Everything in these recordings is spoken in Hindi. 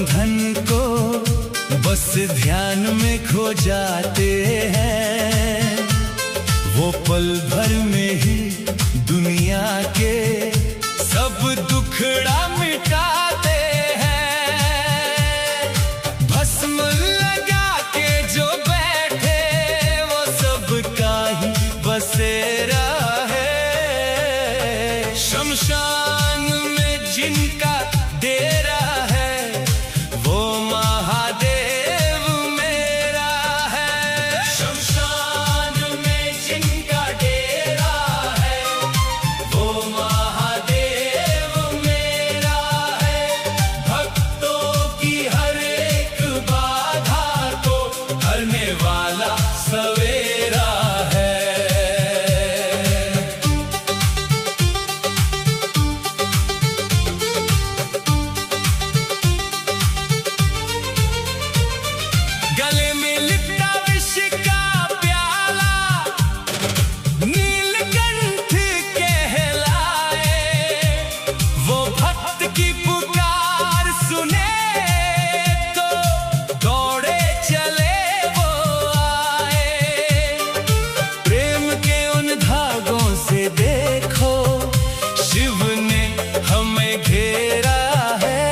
बंधन को बस ध्यान में खो जाते हैं। वो पल भर में ही दुनिया के सब दुखड़ा मिटाते हैं। भस्म लगा के जो बैठे वो सबका ही बसेरा है। शमशान में जिनका डेरा है वो महादेव मेरा है। शमशान में जिनका डेरा है वो महादेव मेरा है। भक्तों की हर एक बाधा को हरने वाला सवेरा है। गले में लिपटा विष का प्याला नीलकंठ कहलाए। वो भक्त की पुकार सुने तो दौड़े चले वो आए। प्रेम के उन धागों से देखो शिव ने हमें घेरा है।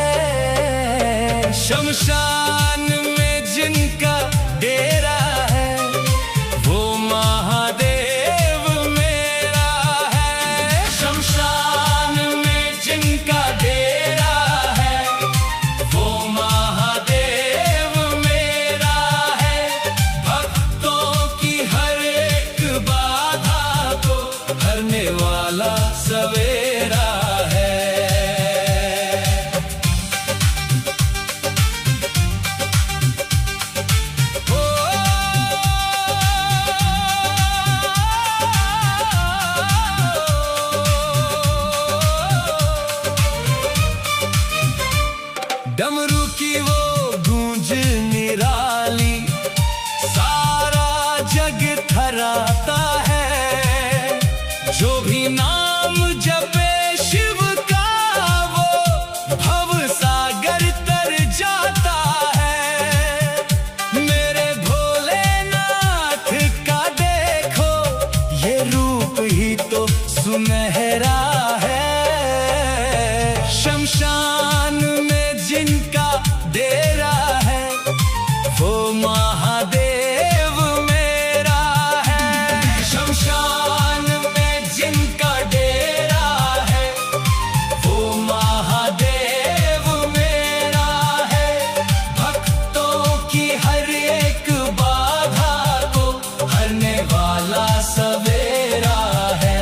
शमशान में जिनका डेरा है वो महादेव मेरा है। शमशान में जिनका डेरा है वो महादेव मेरा है। भक्तों की हर एक बाधा को हरने वाला सवेरा है। डमरू की वो गूंज निराली सारा जग थराता है। जो भी नाम जपे शिव का वो भव सागर तर जाता है। मेरे भोलेनाथ का देखो ये रूप ही तो सुनहरा है। शमशान में जिनका डेरा है वो महादेव मेरा है। शमशान में जिनका डेरा है वो महादेव मेरा है। भक्तों की हर एक बाधा को हरने वाला सवेरा है।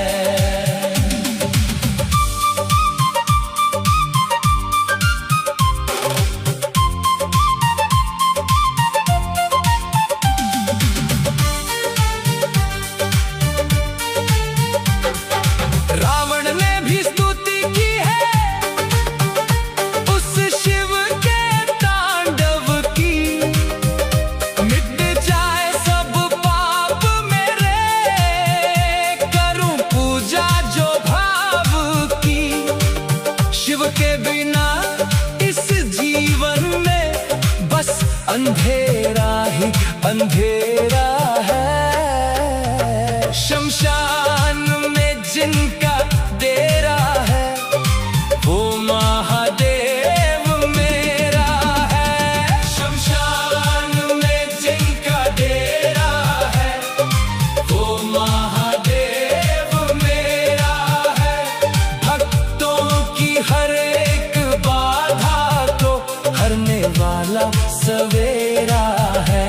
रावण ने भी स्तुति की है उस शिव के तांडव की। मिट जाए सब पाप मेरे करूं पूजा जो भाव की। शिव के बिना इस जीवन में बस अंधेरा ही अंधेरा है। शमशान में जिनका डेरा है वो महादेव मेरा है। शमशान में जिनका डेरा है वो महादेव मेरा है। भक्तों की हर एक बाधा को हरने वाला सवेरा है।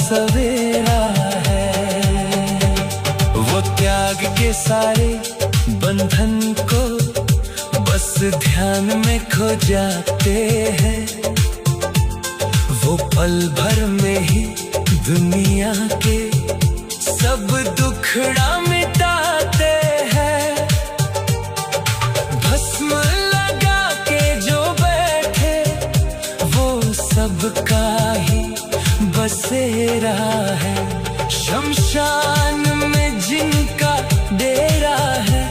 सवेरा है। वो त्याग के सारे बंधन को बस ध्यान में खो जाते हैं। वो पल भर में ही दुनिया के सब दुखड़ा मिटाते हैं। भस्म लगा के जो बैठे वो सबका ही बसेरा है। शमशान में जिनका डेरा है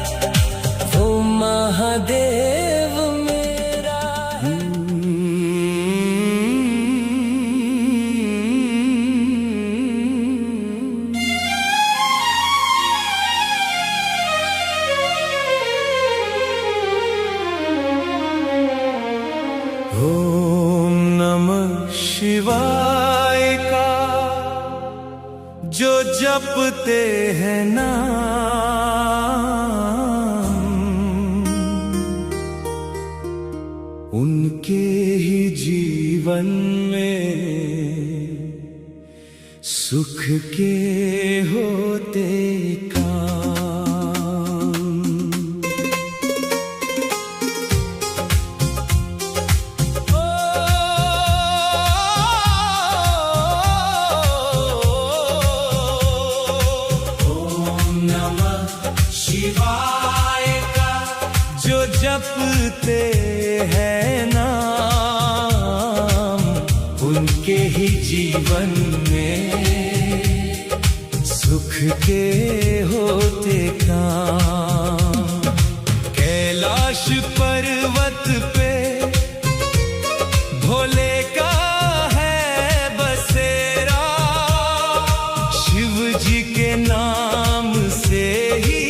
वो महादेव मेरा है। ओम नमः शिवाय का जो जपते हैं नाम, उनके ही जीवन में सुख के होते जपते हैं नाम, उनके ही जीवन में सुख के होते काम। कैलाश पर्वत पे भोले का है बसेरा, शिव जी के नाम से ही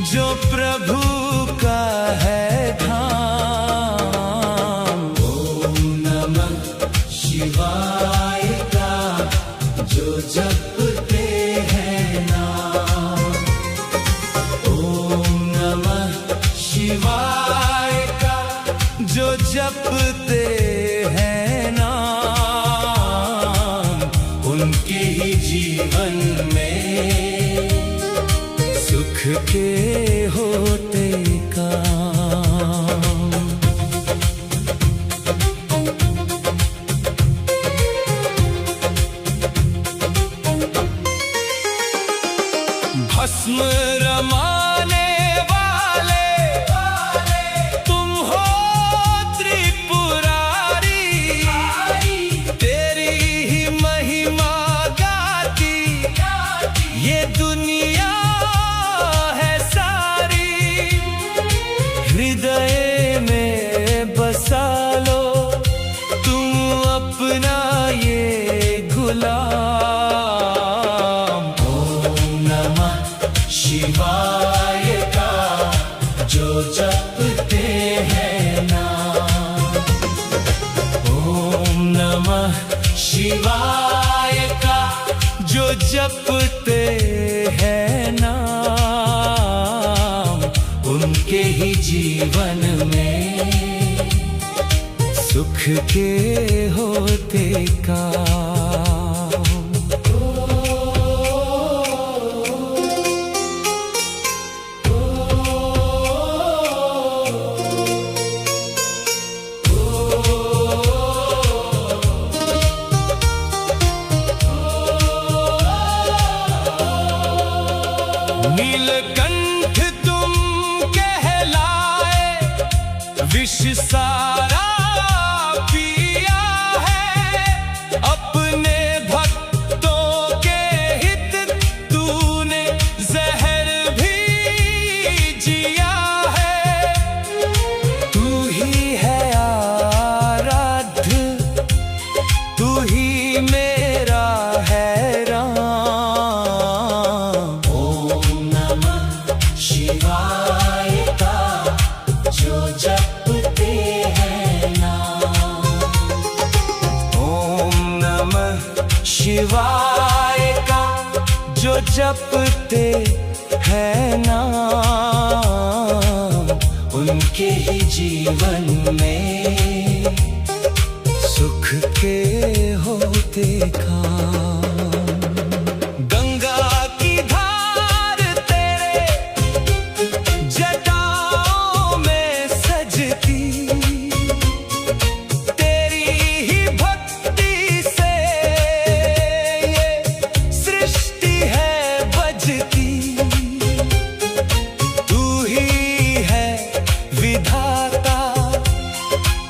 जो प्रभु का है धाम। ओम नमः शिवाय का जो जपते हैं नाम, ओम नमः शिवाय का जो जपते हैं नाम, उनके ही जीवन में सुख के होते काम। भस्म रमाने वाले तुम हो त्रिपुरारी, तेरी ही महिमा गाती ये दुनिया हृदय में बसा लो तुम अपना ये गुलाम। ओम नमः शिवाय का जो जपते हैं नाम, ओम नमः शिवाय का जो जपते हैं नाम, उनके ही जीवन में सुख के होते काम। नीलकंठ तुम कहलाए, विष सारा पिया है, अपने भक्तों के हित तूने जहर भी जिया है। तू ही है आराध्य, तू ही मेरा है शिवाय का जो जपते हैं नाम, ओम नमः शिवाय का जो जपते है नाम उनके ही जीवन में, सुख के होते काम। गंगा की धार तेरे जटाओं में सजती, तेरी ही भक्ति से ये सृष्टि है बजती। तू ही है विधाता,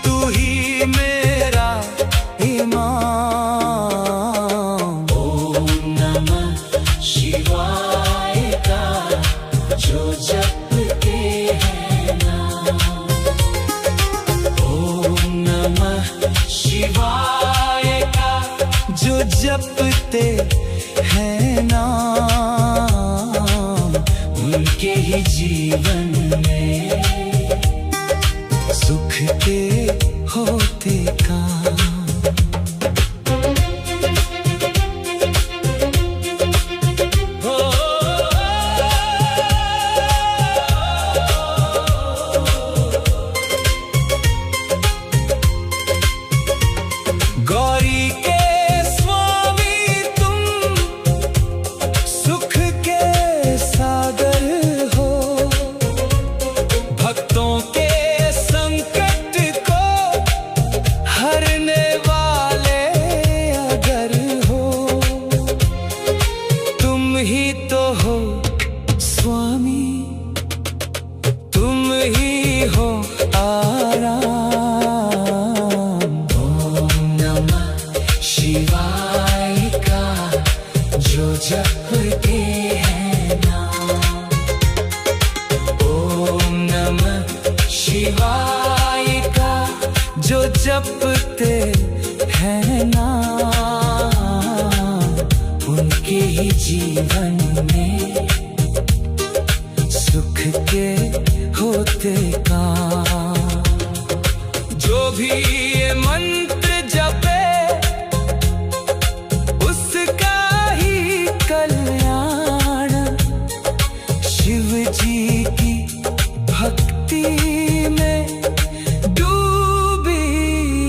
तू ही मेरा इमाम। ओम नमः शिवाय का जो जपते हैं नाम, ओम नमः शिवाय का जो जपते हैं नाम, उनके ही जीवन में सुख के होते काम। गौरी के स्वामी तुम सुख के सागर हो, भक्तों के संकट को हरने वाले अगर हो, तुम ही तो हो स्वामी, तुम ही हो आराम। ओम नमः शिवाय का जो जपते हैं नाम, ओम नमः शिवाय का जो जपते हैं नाम, उनके ही जीवन में सुख के होते काम। जो भी ये मंत्र जपे उसका ही कल्याण, शिव जी की भक्ति में डूबी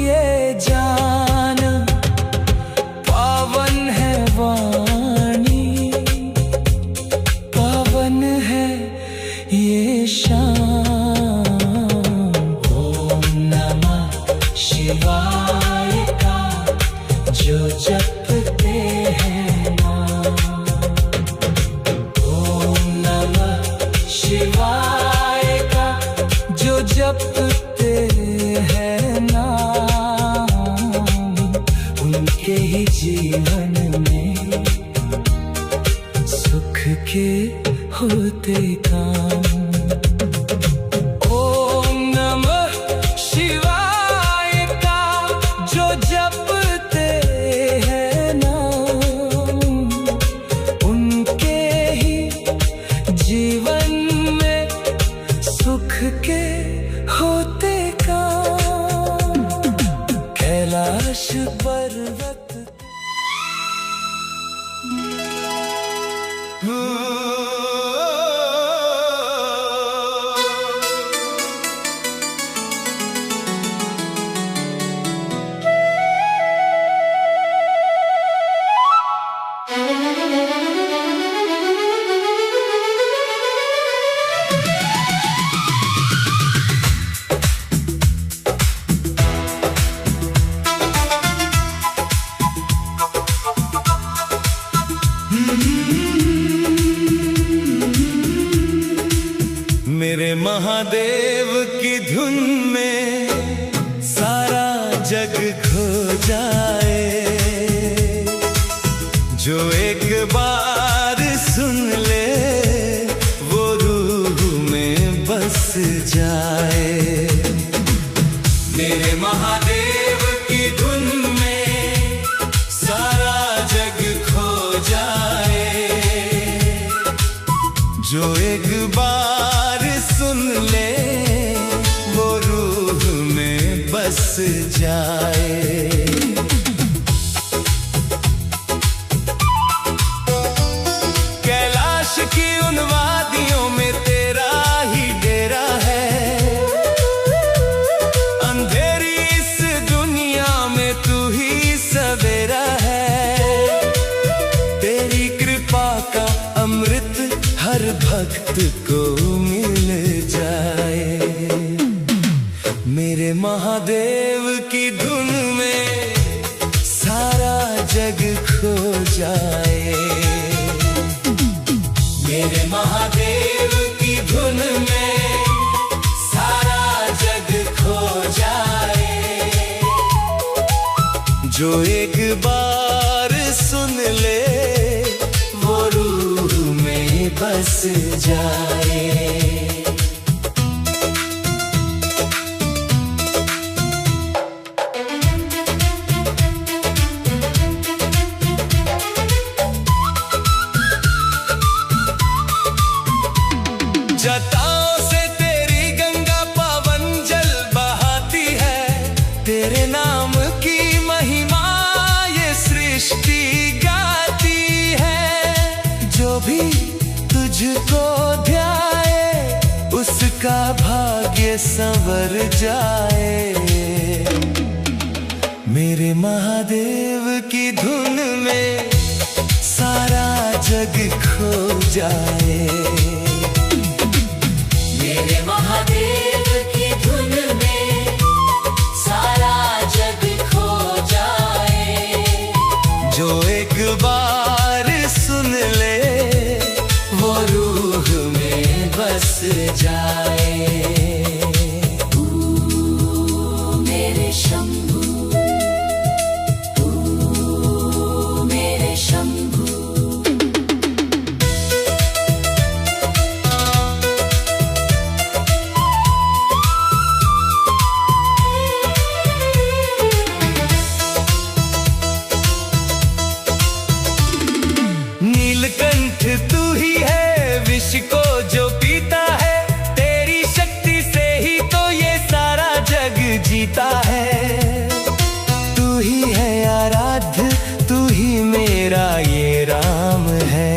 ये जान। पावन है वाणी, पावन है ये शाम। ओम नमः शिवाय का जो जपते हैं नाम, ओम नमः शिवाय का जो जपते हैं नाम, उनके ही जीवन में सुख के होते काम। ओम नमः शिवाय का जो जपते हैं नाम, उनके ही जीवन में सुख के होते काम। कैलाश पर्वत मेरे महादेव की धुन में सारा जग खो जाए, जो एक बार सुन ले वो रूह में बस जाए। मेरे महादेव की धुन में सारा जग खो जाए, जो एक बार सुन ले वो रूह में बस जाए। कैलाश की उन बात भक्त को मिल जाए। मेरे महादेव की धुन में सारा जग खो जाए। मेरे महादेव की धुन में सारा जग खो जाए। जो एक बार सुन ले वो रूह में बस जाए। जटाओं से तेरी गंगा पावन जल बहाती है। तेरे नाम की महिमा ये सृष्टि गाती है। जो भी तुझको ध्याए उसका भाग्य संवर जाए। मेरे महादेव की धुन में सारा जग खो जाए। मेरे महादेव की धुन में सारा जग खो जाए। जो एक बार सुन ले वो रूह में बस जाए। मेरे शंभू, मेरे शंभू। नीलकंठ तू ही है विष को जो पीता है। तेरी शक्ति से ही तो ये सारा जग जीता है। तू ही है आराध्य, तू ही मेरा ये राम है।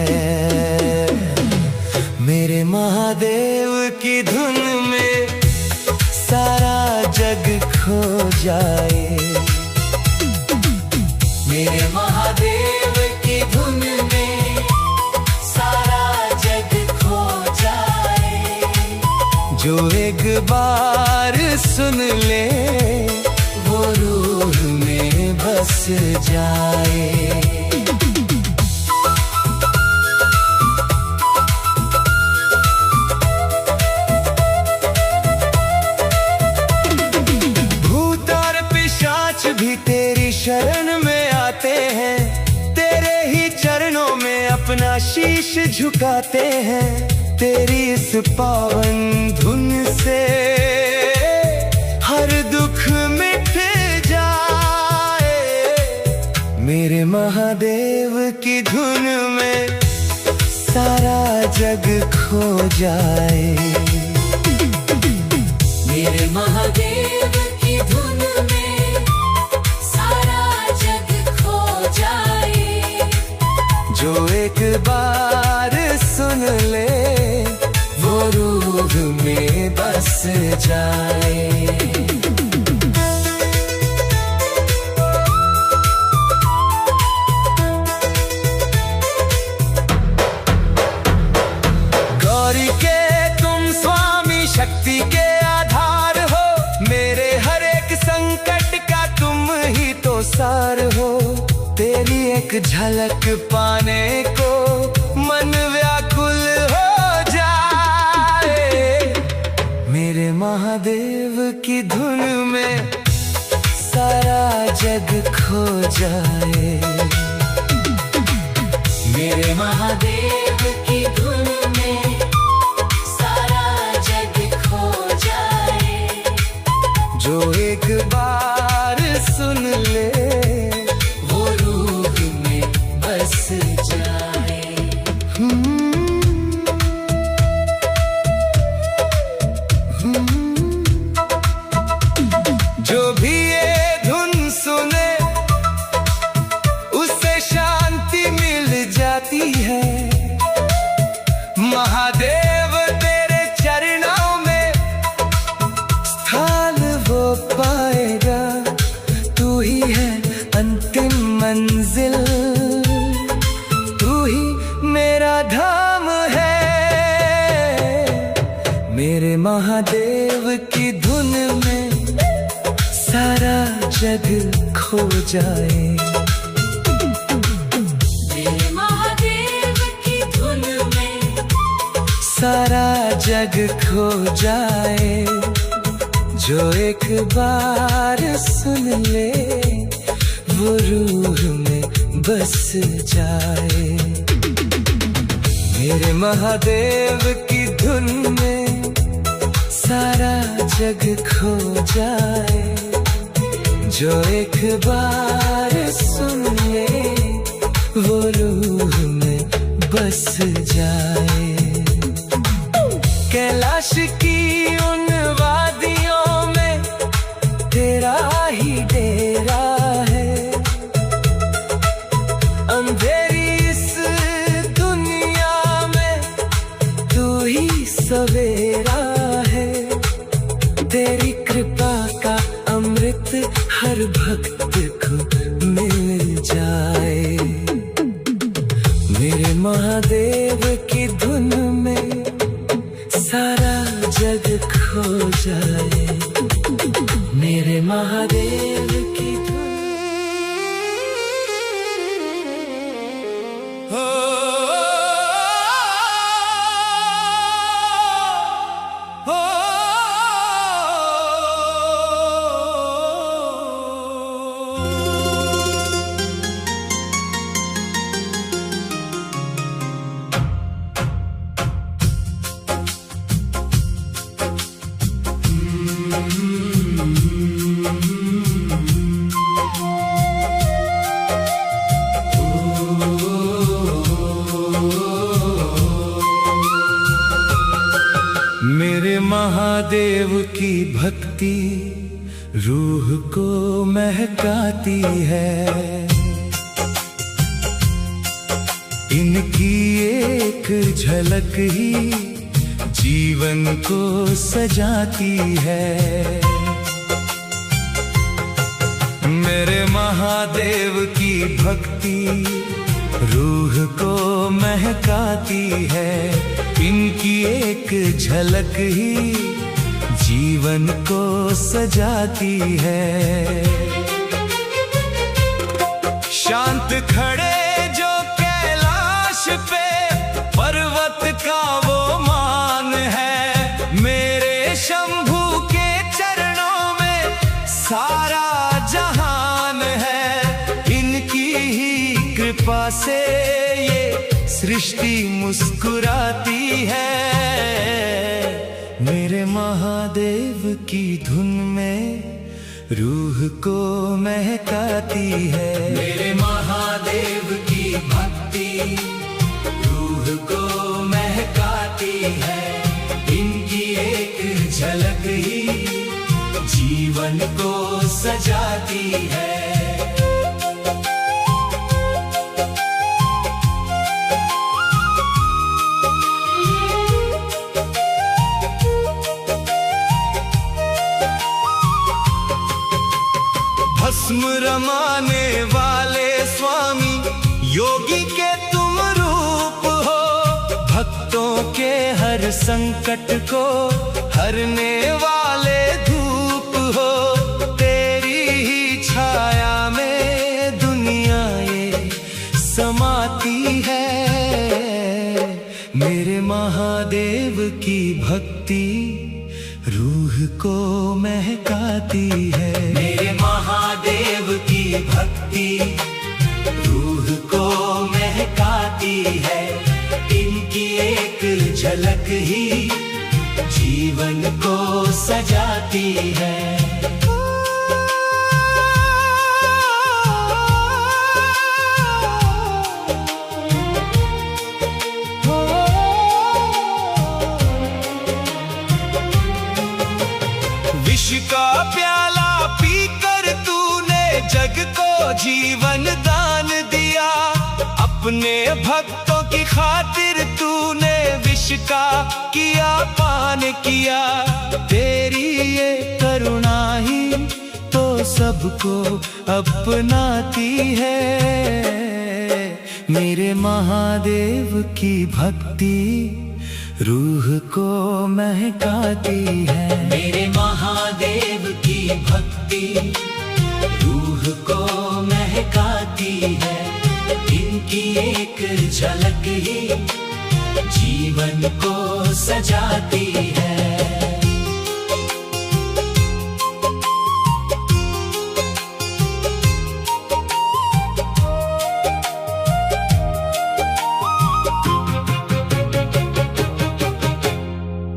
मेरे महादेव की धुन में सारा जग खो जाए। मेरे महादेव की धुन में सारा जग खो जाए। जो एक बार सुन ले वो रूह में बस जाए। भी तेरी शरण में आते हैं। तेरे ही चरणों में अपना शीश झुकाते हैं। तेरी इस पावन धुन से हर दुख मिट जाए। मेरे महादेव की धुन में सारा जग खो जाए। मेरे महादेव की धुन में जो एक बार सुन ले वो रूह में बस जाए। गौरी के तुम स्वामी शक्ति के आधार हो। मेरे हर एक संकट का तुम ही तो सार हो। तेरी एक झलक पाने को मन व्याकुल हो जाए। मेरे महादेव की धुन में सारा जग खो जाए। मेरे महादेव की धुन में सारा जग खो जाए। जो एक बार सुन ले जाए। जो भी ये धुन सुने उसे शांति मिल जाती है। महादेव की धुन में सारा जग खो जाए। मेरे महादेव की धुन में सारा जग खो जाए। जो एक बार सुन ले वो रूह में बस जाए। मेरे महादेव की धुन में सारा जग खो जाए। जो एक बार सुन ले वो रूह में बस जाए। कैलाश की उन वादियों में तेरा ही डेरा है। अंधेरी इस दुनिया में तू ही सवेरा है। तेरी कृपा का अमृत हर भक्त को मिल जाए। मेरे महादेव की धुन में सारा जग खो जाए। मेरे महादेव की धुन। मेरे महादेव की भक्ति रूह को महकाती है। इनकी एक झलक ही जीवन को सजाती है। मेरे महादेव की भक्ति रूह को महकाती है। इनकी एक झलक ही जीवन को सजाती है। शांत खड़े जो कैलाश पे पर्वत का वो मान है। मेरे शंभू के चरणों में सारा जहान है। इनकी ही कृपा से ये सृष्टि मुस्कुराती है। मेरे महादेव की धुन में रूह को महकाती है। मेरे महादेव की भक्ति रूह को महकाती है। इनकी एक झलक ही जीवन को सजाती है। भस्म रमाने वाले स्वामी योगी के तुम रूप हो। भक्तों के हर संकट को हरने वाले धूप हो। तेरी ही छाया में दुनिया ये समाती है। मेरे महादेव की भक्ति रूह को महकाती है। मेरे महादेव की भक्ति रूह को महकाती है। इनकी एक झलक ही जीवन को सजाती है। विष का प्याला पीकर तूने जग को जीवन दान दिया। अपने भक्तों की खातिर तूने विष का किया पान किया। तेरी ये करुणा ही तो सबको अपनाती है। मेरे महादेव की भक्ति रूह को महकाती है। मेरे महादेव की भक्ति रूह को महकाती है। इनकी एक झलक ही जीवन को सजाती है।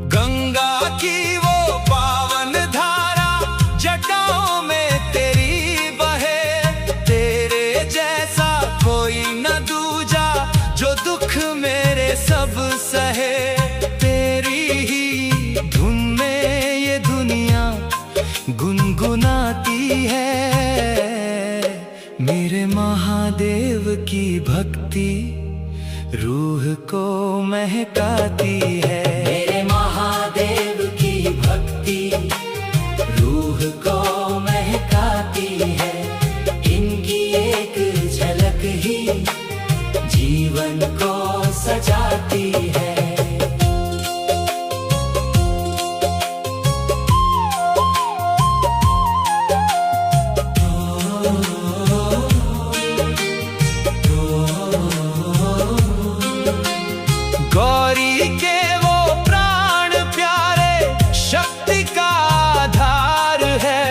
गंगा की वो पावन धारा जटाओं में तेरी बहे, तेरे जैसा कोई न दूजा जो दुख मेरे सब सहे। तेरी ही धुन में ये दुनिया गुनगुनाती है। मेरे महादेव की भक्ति रूह को महकाती है। मेरे महादेव की भक्ति रूह को महकाती है। इनकी एक झलक ही जीवन को सजाती है। गौरी के वो प्राण प्यारे शक्ति का आधार है।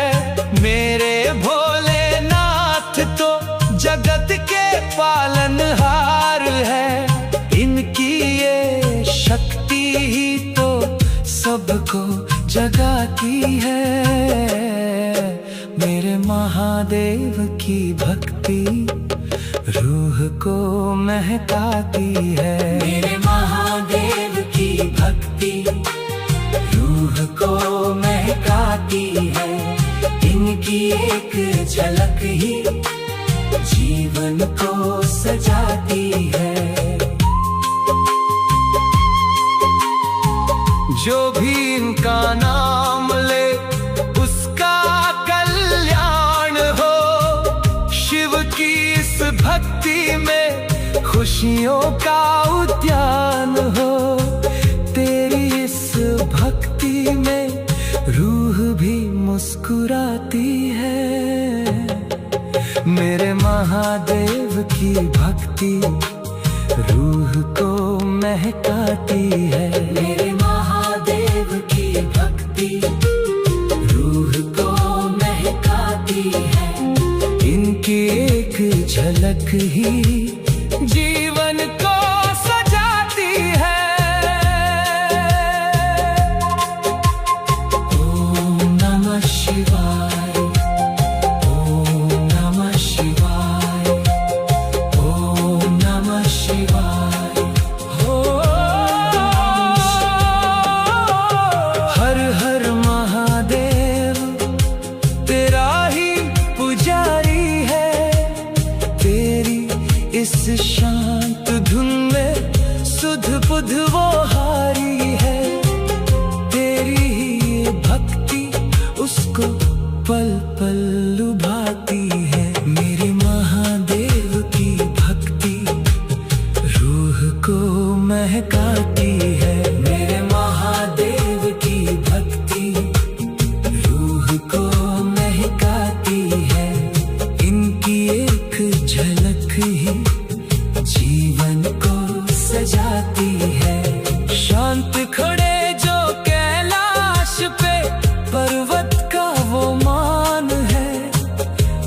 मेरे भोलेनाथ तो जगत के पालनहार है। इनकी ये शक्ति ही तो सबको जगाती है। मेरे महादेव की भक्ति रूह को महकाती है। मेरे महादेव की भक्ति रूह को महकाती है। इनकी एक झलक ही जीवन को सजाती है। जो भी इनका नाम ले उसका कल्याण हो। शिव की इस भक्ति में खुशियों का उद्यान हो। तेरी इस भक्ति में रूह भी मुस्कुराती है। मेरे महादेव की भक्ति रूह को महकाती है। मेरे महादेव की भक्ति रूह को महकाती है। इनकी एक झलक ही जीवन को सजाती है। ओम नमः शिवाय। ओम नमः शिवाय। ओम नमः शिवाय। हर हर महादेव तेरा ही पुजारी है। तेरी इस शांत धुन में सुध बुध वो हारी है। तेरी ही भक्ति उसको पल पल लुभाती है। मेरे महादेव की भक्ति रूह को महकाती है। मेरे महादेव की भक्ति रूह को महकाती है। इनकी एक झलक ही जीवन को सजाती है। शांत खड़े जो कैलाश पे पर्वत का वो मान है।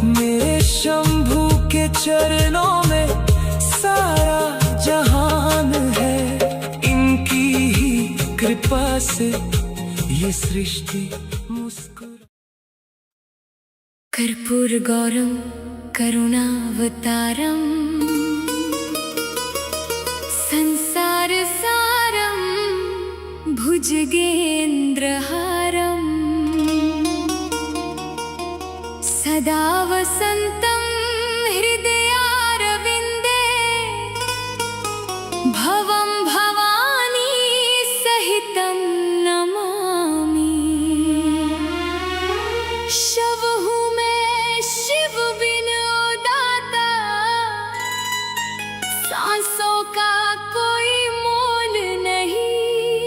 मेरे शंभू के चरणों में सारा जहान है। इनकी ही कृपा से ये सृष्टि मुस्कुरा। कर्पूर गौरम करुणावतारम संसार सारम भुजगेन्द्रहारम सदा वसन्तं हृदयारविन्दे भवं भवानी सहितं नमामि। शव हूँ मैं शिव बिन उदाता, सांसों का कोई मोल नहीं।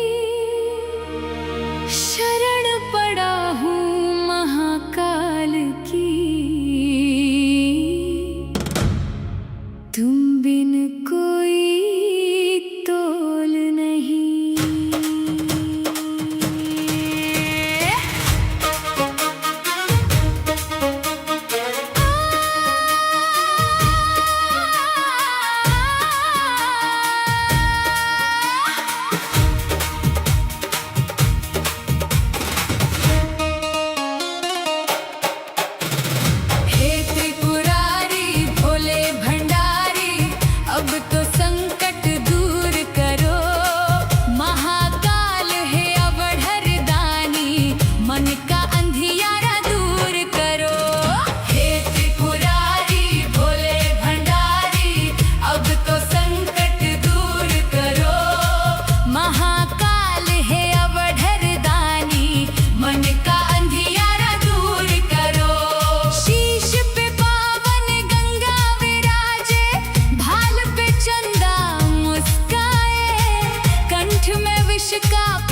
देश का